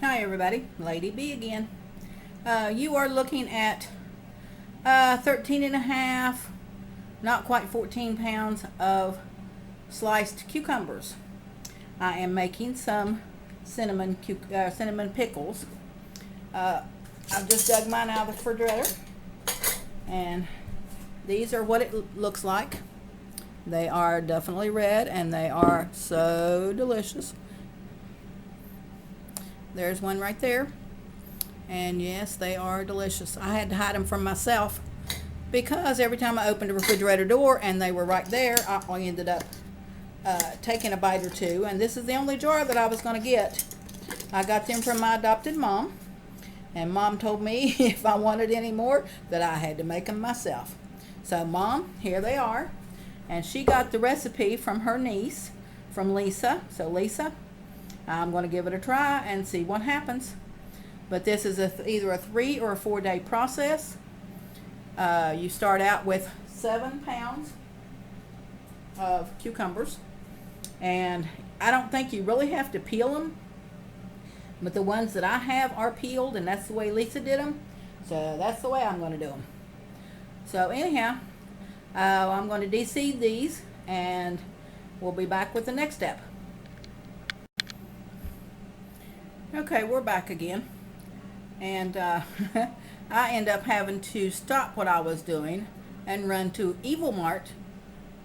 Hi everybody, Lady B again. You are looking at 13 and a half, not quite 14 pounds of sliced cucumbers. I am making some cinnamon pickles. I've just dug mine out of the refrigerator, and these are what it looks like. They are definitely red, and they are so delicious. There's one right there, and yes, they are delicious. I had to hide them from myself because every time I opened the refrigerator door and they were right there, I ended up taking a bite or two. And this is the only jar that I was going to get. I got them from my adopted mom, and Mom told me if I wanted any more that I had to make them myself. So Mom, here they are, and she got the recipe from her niece, from Lisa. So Lisa, I'm going to give it a try and see what happens. But this is either a 3 or a 4 day process. You start out with 7 pounds of cucumbers, and I don't think you really have to peel them, but the ones that I have are peeled, and that's the way Lisa did them, so that's the way I'm going to do them. So anyhow, I'm going to deseed these, and we'll be back with the next step. Okay, we're back again, and I end up having to stop what I was doing and run to Evil Mart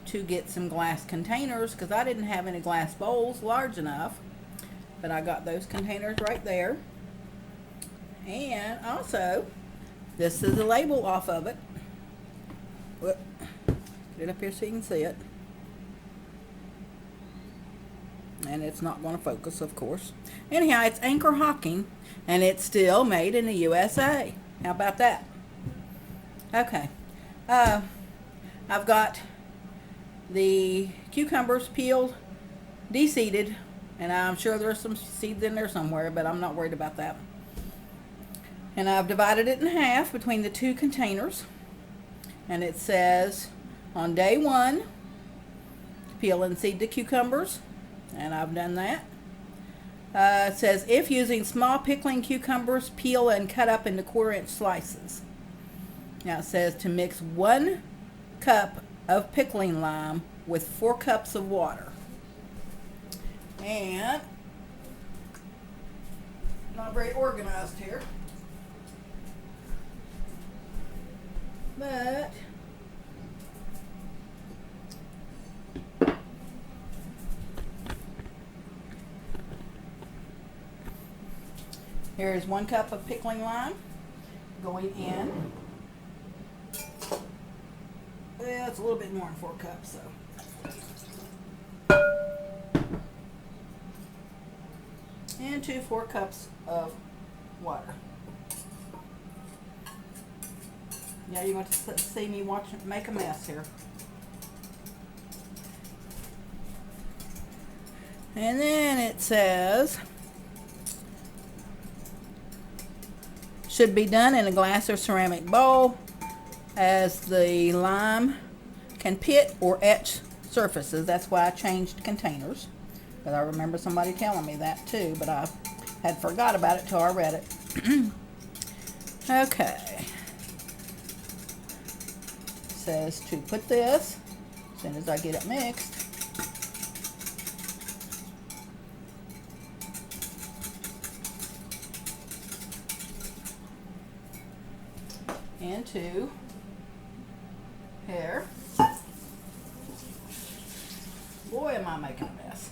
to get some glass containers because I didn't have any glass bowls large enough, but I got those containers right there. And also, this is the label off of it. Whoop. Get it up here so you can see it. And it's not going to focus, of course. Anyhow, it's Anchor Hocking, and it's still made in the USA. How about that? Okay. I've got the cucumbers peeled, deseeded, and I'm sure there's some seeds in there somewhere, but I'm not worried about that. And I've divided it in half between the 2 containers. And it says, on day 1, peel and seed the cucumbers. And I've done that. It says, if using small pickling cucumbers, peel and cut up into 1/4-inch slices. Now it says to mix 1 cup of pickling lime with 4 cups of water. And not very organized here, but here is 1 cup of pickling lime going in. Well, it's a little bit more than 4 cups, so. And 4 cups of water. Yeah, you're going to see me make a mess here. And then it says, should be done in a glass or ceramic bowl, as the lime can pit or etch surfaces. That's why I changed containers, because I remember somebody telling me that too, but I had forgot about it till I read it. Okay. It says to put this, as soon as I get it mixed, into here. Boy, am I making a mess.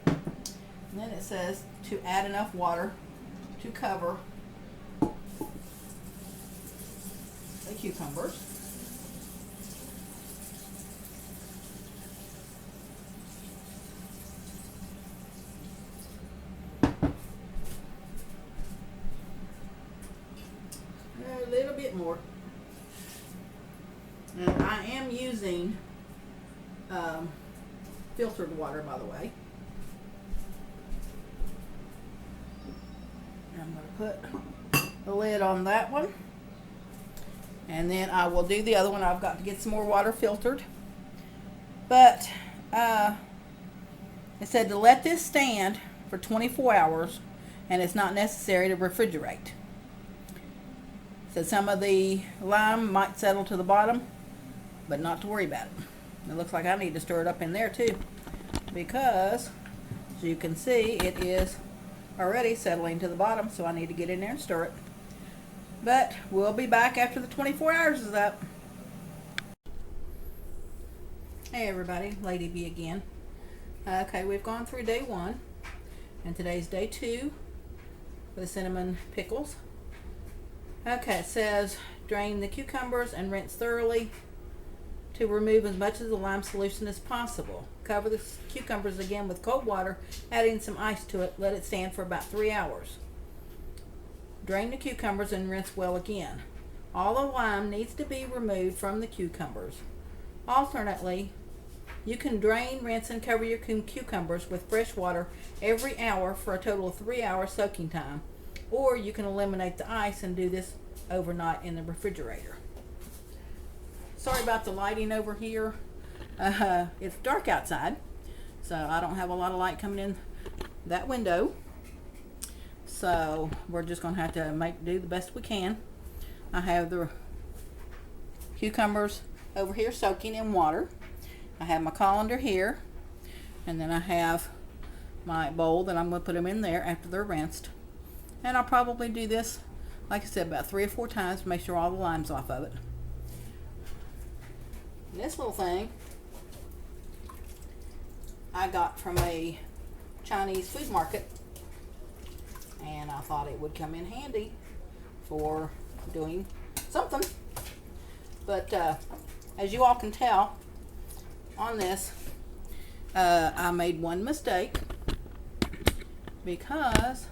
And then it says to add enough water to cover the cucumbers. A little bit more. And I am using filtered water, by the way. I'm going to put the lid on that one, and then I will do the other one. I've got to get some more water filtered, but it said to let this stand for 24 hours and it's not necessary to refrigerate. So some of the lime might settle to the bottom, but not to worry about it. It looks like I need to stir it up in there too, because as you can see, it is already settling to the bottom, so I need to get in there and stir it. But we'll be back after the 24 hours is up. Hey everybody, Lady B again. Okay, we've gone through day 1, and today's day 2 for the cinnamon pickles. Okay, it says drain the cucumbers and rinse thoroughly to remove as much of the lime solution as possible. Cover the cucumbers again with cold water, adding some ice to it. Let it stand for about 3 hours. Drain the cucumbers and rinse well again. All the lime needs to be removed from the cucumbers. Alternately, you can drain, rinse, and cover your cucumbers with fresh water every hour for a total of 3 hours soaking time. Or you can eliminate the ice and do this overnight in the refrigerator. Sorry about the lighting over here. It's dark outside, so I don't have a lot of light coming in that window. So we're just going to have to do the best we can. I have the cucumbers over here soaking in water. I have my colander here, and then I have my bowl that I'm going to put them in there after they're rinsed. And I'll probably do this, like I said, about 3 or 4 times to make sure all the lime's off of it. And this little thing I got from a Chinese food market, and I thought it would come in handy for doing something. But as you all can tell on this, I made one mistake, because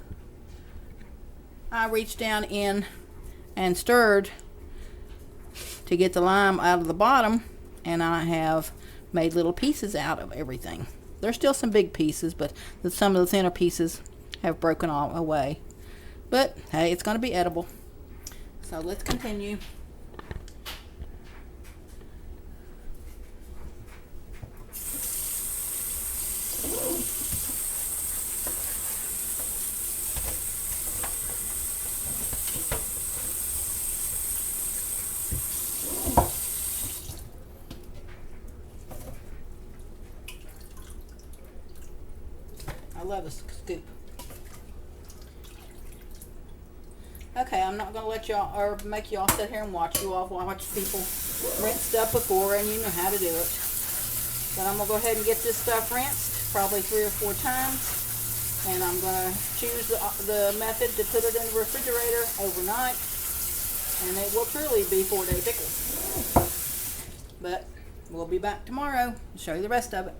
I reached down in and stirred to get the lime out of the bottom, and I have made little pieces out of everything. There's still some big pieces, but some of the thinner pieces have broken all away. But hey, it's going to be edible. So let's continue. I love a scoop. Okay, I'm not going to let y'all, or make y'all sit here and watch. You all watch people rinse stuff before, and you know how to do it. But I'm going to go ahead and get this stuff rinsed, probably 3 or 4 times. And I'm going to choose the method to put it in the refrigerator overnight. And it will truly be 4-day pickles. But we'll be back tomorrow to show you the rest of it.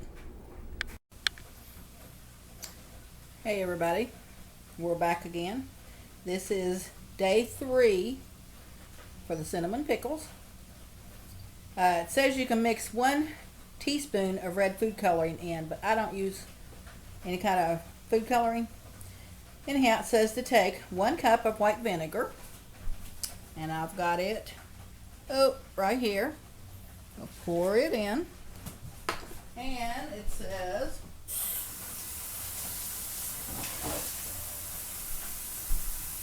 Hey everybody, we're back again. This is day 3 for the cinnamon pickles. It says you can mix 1 teaspoon of red food coloring in, but I don't use any kind of food coloring. Anyhow, it says to take 1 cup of white vinegar, and I've got it right here. I'll pour it in, and it says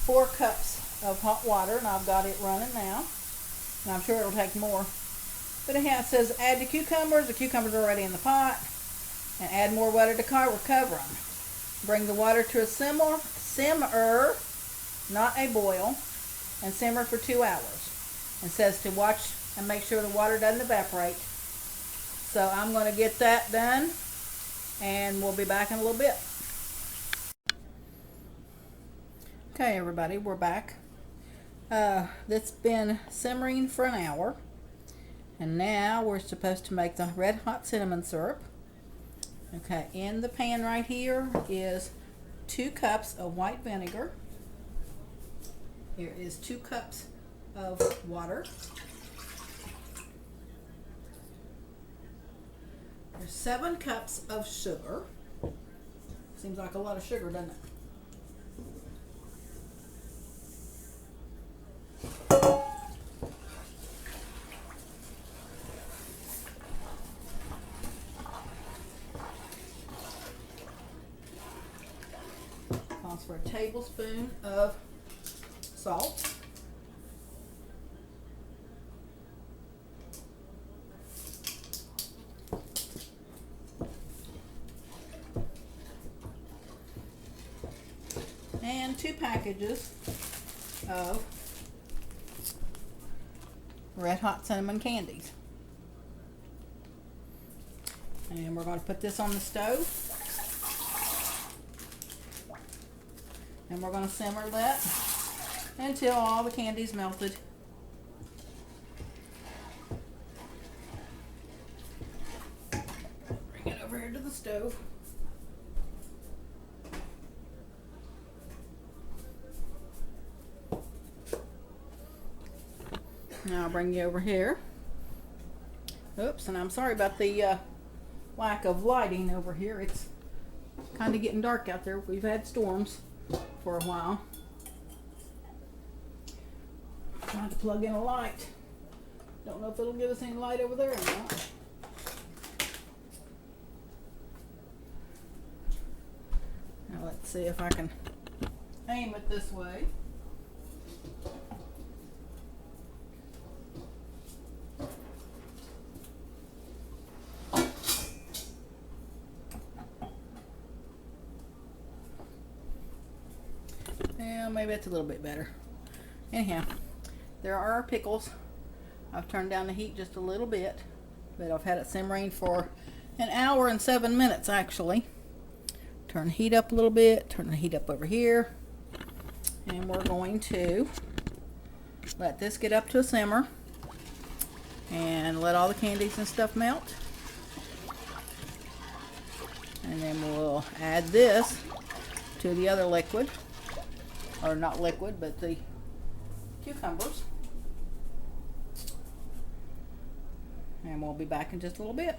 4 cups of hot water, and I've got it running now, and I'm sure it'll take more. But anyhow, it says add the cucumbers. The cucumbers are already in the pot, and add more water to cover them. Bring the water to a simmer, not a boil, and simmer for 2 hours. It says to watch and make sure the water doesn't evaporate. So I'm going to get that done, and we'll be back in a little bit. Okay everybody, we're back. That's been simmering for an hour, and now we're supposed to make the red hot cinnamon syrup. Okay, in the pan right here is 2 cups of white vinegar. Here is 2 cups of water. There's 7 cups of sugar. Seems like a lot of sugar, doesn't it? for a tablespoon of salt. And 2 packages of Red Hot Cinnamon Candies. And we're going to put this on the stove. And we're going to simmer that until all the candy's melted. Bring it over here to the stove. Now I'll bring you over here. Oops, and I'm sorry about the lack of lighting over here. It's kind of getting dark out there. We've had storms for a while. Trying to plug in a light. Don't know if it'll give us any light over there or not. Now let's see if I can aim it this way. Yeah, maybe that's a little bit better. Anyhow, there are our pickles. I've turned down the heat just a little bit, but I've had it simmering for an hour and 7 minutes actually. Turn the heat up a little bit, turn the heat up over here, and we're going to let this get up to a simmer and let all the candies and stuff melt. And then we'll add this to the other liquid. Or not liquid, but the cucumbers. And we'll be back in just a little bit.